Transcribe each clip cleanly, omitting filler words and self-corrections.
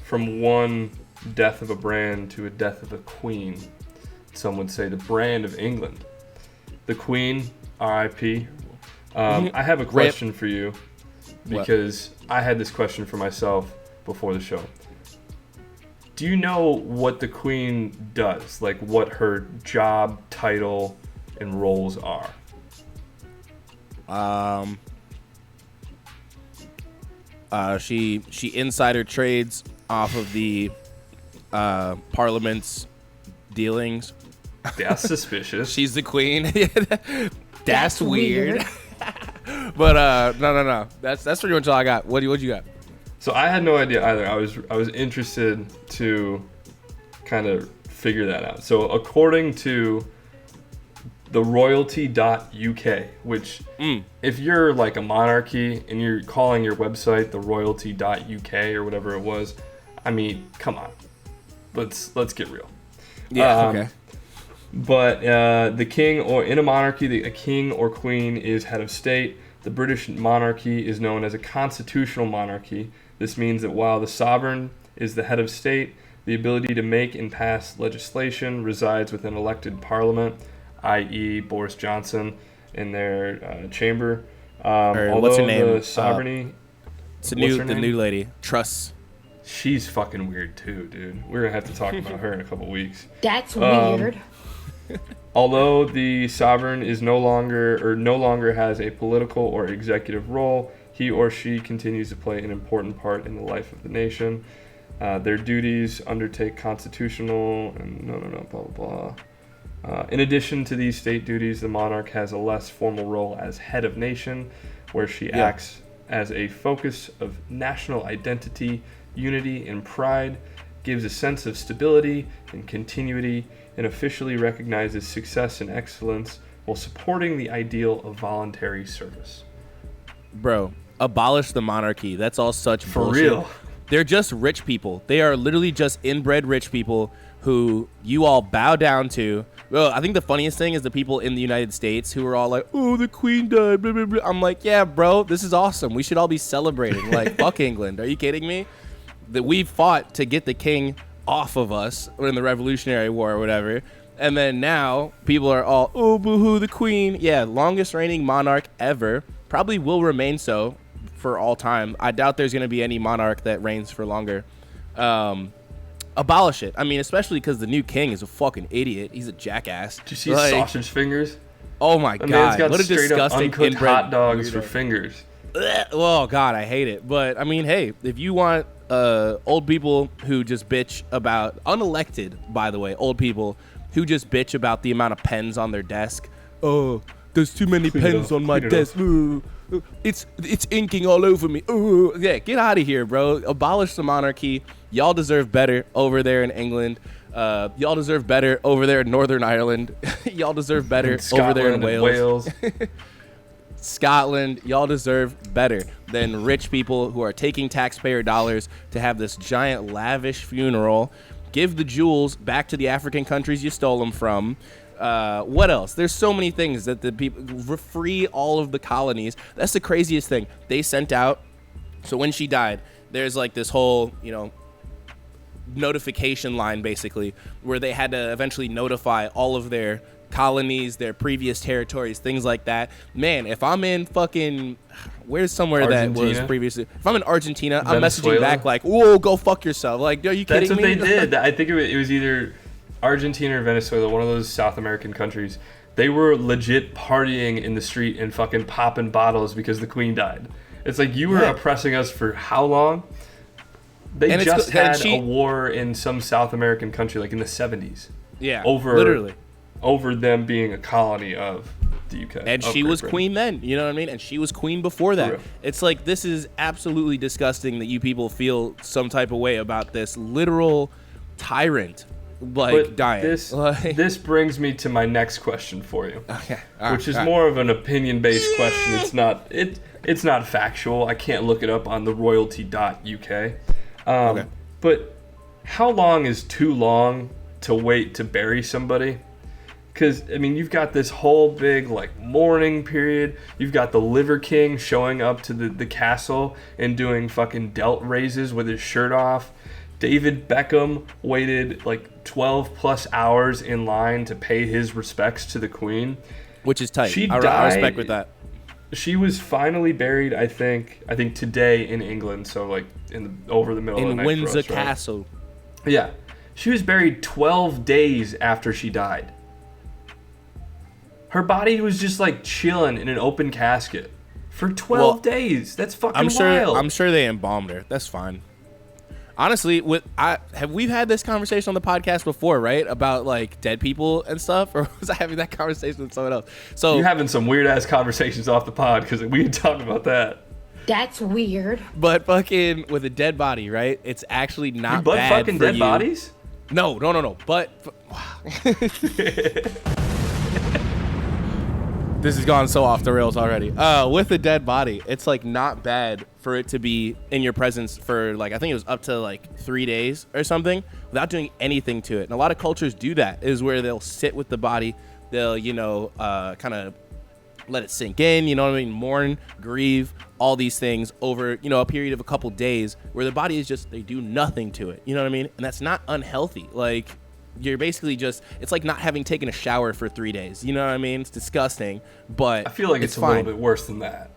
from one death of a brand to a death of a queen. Some would say the brand of England. The Queen, R.I.P. I have a question for you because I had this question for myself before the show. Do you know what the Queen does? Like what her job, title, and roles are? She insider trades off of the Parliament's dealings. That's suspicious. She's the queen. That's weird. But no. That's pretty much all I got. What you got? So I had no idea either. I was interested to kind of figure that out. So according to the royalty.uk, which if you're like a monarchy and you're calling your website the royalty.uk or whatever it was, I mean, come on. Let's get real. Yeah, okay. But the king, or in a monarchy, a king or queen is head of state. The British monarchy is known as a constitutional monarchy. This means that while the sovereign is the head of state, the ability to make and pass legislation resides within elected parliament, i.e. Boris Johnson in their chamber. What's her name? The sovereignty... it's the new lady. Truss. She's fucking weird too, dude. We're going to have to talk about her in a couple weeks. That's weird. Although the sovereign is no longer has a political or executive role, he or she continues to play an important part in the life of the nation. Their duties undertake constitutional and blah blah blah. In addition to these state duties, the monarch has a less formal role as head of nation, where she acts as a focus of national identity, unity, and pride, gives a sense of stability and continuity, and officially recognizes success and excellence while supporting the ideal of voluntary service. Bro, abolish the monarchy. That's all such For bullshit. real. They're just rich people. They are literally just inbred rich people who you all bow down to. Well, I think the funniest thing is the people in the United States who are all like, oh, the queen died, blah, blah, blah. I'm like, yeah, bro, this is awesome. We should all be celebrating. Like, fuck England. Are you kidding me? That we fought to get the king off of us in the Revolutionary War or whatever. And then now people are all, oh, boo-hoo, the queen. Yeah, longest reigning monarch ever. Probably will remain so for all time. I doubt there's going to be any monarch that reigns for longer. Abolish it. I mean, especially because the new king is a fucking idiot. He's a jackass. Did you see his sausage fingers? Oh my God. Got what a straight disgusting up uncooked inbred hot dogs weirdo. for fingers. Oh God, I hate it. But I mean, hey, if you want old people who just bitch about, unelected, by the way, old people who just bitch about the amount of pens on their desk. Oh, there's too many pens on my desk. Ooh, it's inking all over me. Ooh, yeah, get out of here, bro. Abolish the monarchy. Y'all deserve better over there in England. Y'all deserve better over there in Northern Ireland. Y'all deserve better over there in Wales. Scotland, y'all deserve better than rich people who are taking taxpayer dollars to have this giant lavish funeral. Give the jewels back to the African countries you stole them from. What else? There's so many things that the people free all of the colonies. That's the craziest thing. They sent out. So when she died, there's like this whole, notification line basically where they had to eventually notify all of their colonies, their previous territories, things like that. Man, if I'm in fucking, where's somewhere Argentina? That was previously, if I'm in Argentina, Venezuela. I'm messaging back like, whoa, go fuck yourself. Like, are you kidding me? That's what they did. I think it was either Argentina or Venezuela, one of those South American countries. They were legit partying in the street and fucking popping bottles because the queen died. It's like, you were oppressing us for how long? They just had a war in some South American country, like in the 70s. Yeah, literally. Over them being a colony of the UK. And she was queen then, you know what I mean? And she was queen before that. It's like, this is absolutely disgusting that you people feel some type of way about this literal tyrant, dying. This brings me to my next question for you. Okay. Which is more of an opinion-based question. It's not factual. I can't look it up on the royalty.uk. Okay. But how long is too long to wait to bury somebody? Because, I mean, you've got this whole big, mourning period. You've got the Liver King showing up to the castle and doing fucking delt raises with his shirt off. David Beckham waited like 12 plus hours in line to pay his respects to the Queen. Which is tight. She I died, respect with that. She was finally buried, I think today in England, so like over the middle of the night. In Windsor for us, right? Castle. Yeah. She was buried 12 days after she died. Her body was just like chilling in an open casket for 12 days. That's fucking wild. I'm sure they embalmed her. That's fine. Honestly, we've had this conversation on the podcast before, right? About like dead people and stuff, or was I having that conversation with someone else? So you're having some weird ass conversations off the pod because we can talk about that. That's weird. But fucking with a dead body, right? It's actually not But bad fucking for dead you. bodies? No. But this has gone so off the rails already. With a dead body, it's like not bad for it to be in your presence for like, I think it was up to like 3 days or something without doing anything to it. And a lot of cultures do that, is where they'll sit with the body. They'll, kind of let it sink in, you know what I mean? Mourn, grieve, all these things over, a period of a couple days where the body is just, they do nothing to it. You know what I mean? And that's not unhealthy. Like, you're basically just, it's like not having taken a shower for 3 days. You know what I mean? It's disgusting, but I feel like it's a fine. little bit worse than that.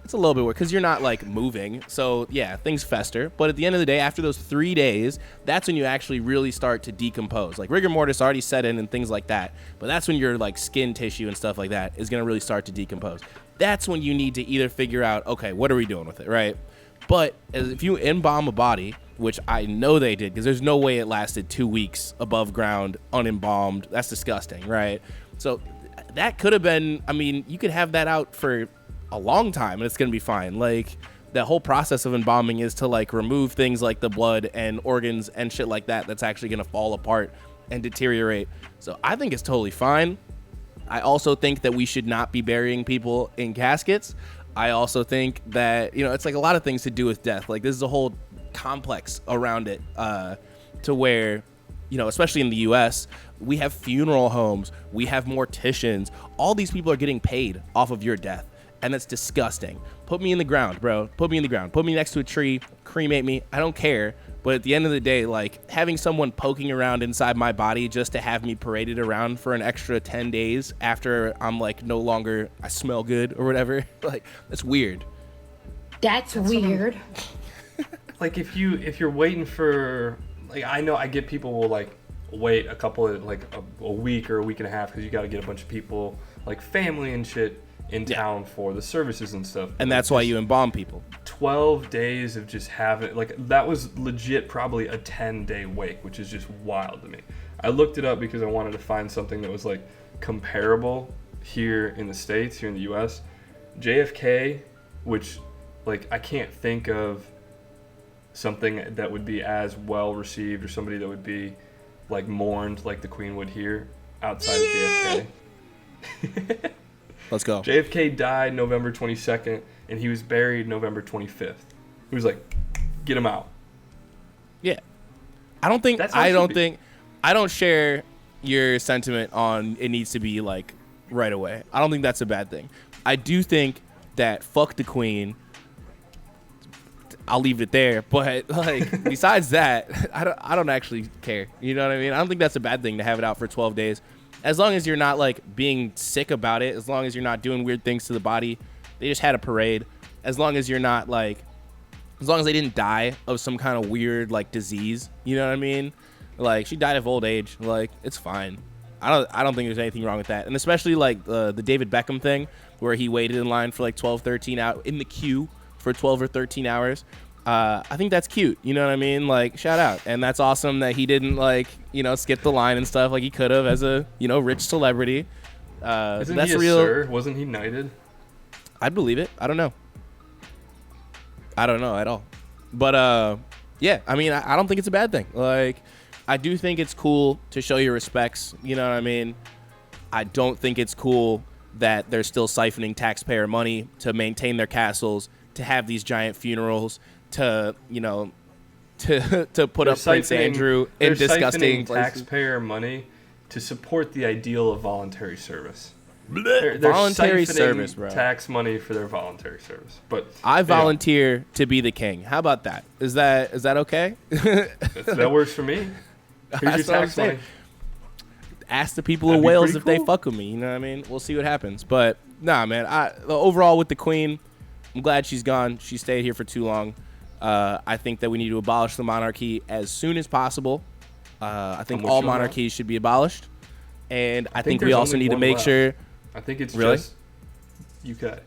It's a little bit weird because you're not like moving. So yeah, things fester. But at the end of the day, after those 3 days, that's when you actually really start to decompose. Like rigor mortis already set in and things like that. But that's when your like skin tissue and stuff like that is going to really start to decompose. That's when you need to either figure out, okay, what are we doing with it, right? But if you embalm a body, which I know they did, because there's no way it lasted 2 weeks above ground, unembalmed. That's disgusting, right? So that could have been, I mean, you could have that out for a long time and it's gonna be fine. Like, the whole process of embalming is to like remove things like the blood and organs and shit like that that's actually gonna fall apart and deteriorate. So I think it's totally fine. I also think that we should not be burying people in caskets. I also think that, it's like a lot of things to do with death. Like, this is a whole complex around it, to where, especially in the US, we have funeral homes, we have morticians. All these people are getting paid off of your death. And that's disgusting. Put me in the ground, bro. Put me in the ground. Put me next to a tree. Cremate me. I don't care. But at the end of the day, like, having someone poking around inside my body just to have me paraded around for an extra 10 days after I'm like no longer, I smell good or whatever, like, that's weird. That's weird. Like, if you're waiting for, like, I know I get people will like wait a couple of like a week or a week and a half because you got to get a bunch of people, like family and shit, in town for the services and stuff. And that's why you embalm people. 12 days of just having, like, that was legit probably a 10-day wake, which is just wild to me. I looked it up because I wanted to find something that was like comparable here in the States, here in the US. JFK, which, like, I can't think of something that would be as well received or somebody that would be like mourned like the Queen would here outside of JFK. Let's go. JFK died November 22nd, and he was buried November 25th. He was like, get him out. Yeah. I don't share your sentiment on it needs to be like right away. I don't think that's a bad thing. I do think that fuck the Queen. I'll leave it there. But like, besides that, I don't actually care. You know what I mean? I don't think that's a bad thing to have it out for 12 days. As long as you're not like being sick about it, as long as you're not doing weird things to the body. They just had a parade. As long as you're not like, as long as they didn't die of some kind of weird like disease, you know what I mean? Like, she died of old age. Like, it's fine. I don't think there's anything wrong with that. And especially like the David Beckham thing, where he waited in line for like 12, 13 out in the queue for 12 or 13 hours. I think that's cute. You know what I mean? Like, shout out. And that's awesome that he didn't like, skip the line and stuff like he could have as a, rich celebrity. Isn't that's he a real. sir? Wasn't he knighted? I'd believe it. I don't know at all. But yeah, I mean, I don't think it's a bad thing. Like, I do think it's cool to show your respects. You know what I mean? I don't think it's cool that they're still siphoning taxpayer money to maintain their castles, to have these giant funerals, to to put up Prince Andrew in disgusting places. Taxpayer money to support the ideal of voluntary service. They're Voluntary siphoning service, bro. tax money for their voluntary service. But I volunteer to be the king. How about that? Is that okay? that works for me. Here's your That's what I'm tax money. saying. Ask the people That'd of be Wales pretty if they cool. fuck with me. You know what I mean? We'll see what happens. But nah, man. Overall with the queen, I'm glad she's gone. She stayed here for too long. I think that we need to abolish the monarchy as soon as possible. I think all monarchies should be abolished, and I think we there's also only need to one make left. sure. I think it's Really? just UK.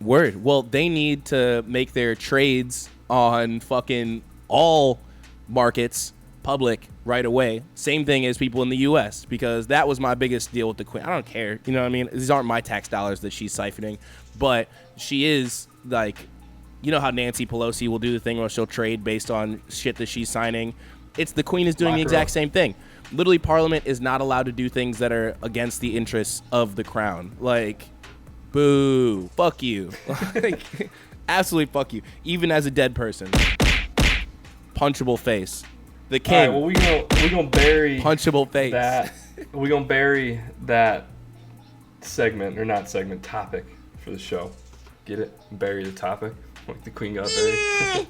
Word. Well, they need to make their trades on fucking all markets public right away. Same thing as people in the U.S. because that was my biggest deal with the queen. I don't care. You know what I mean? These aren't my tax dollars that she's siphoning, but she is like, you know how Nancy Pelosi will do the thing where she'll trade based on shit that she's signing. It's the queen is doing the exact same thing. Literally, Parliament is not allowed to do things that are against the interests of the crown. Like, boo, fuck you. Like, absolutely fuck you. Even as a dead person. Punchable face. The king. All right, well, we gonna bury punchable face. that. We gonna bury that segment or not segment topic for the show. Get it? Bury the topic like the queen got buried.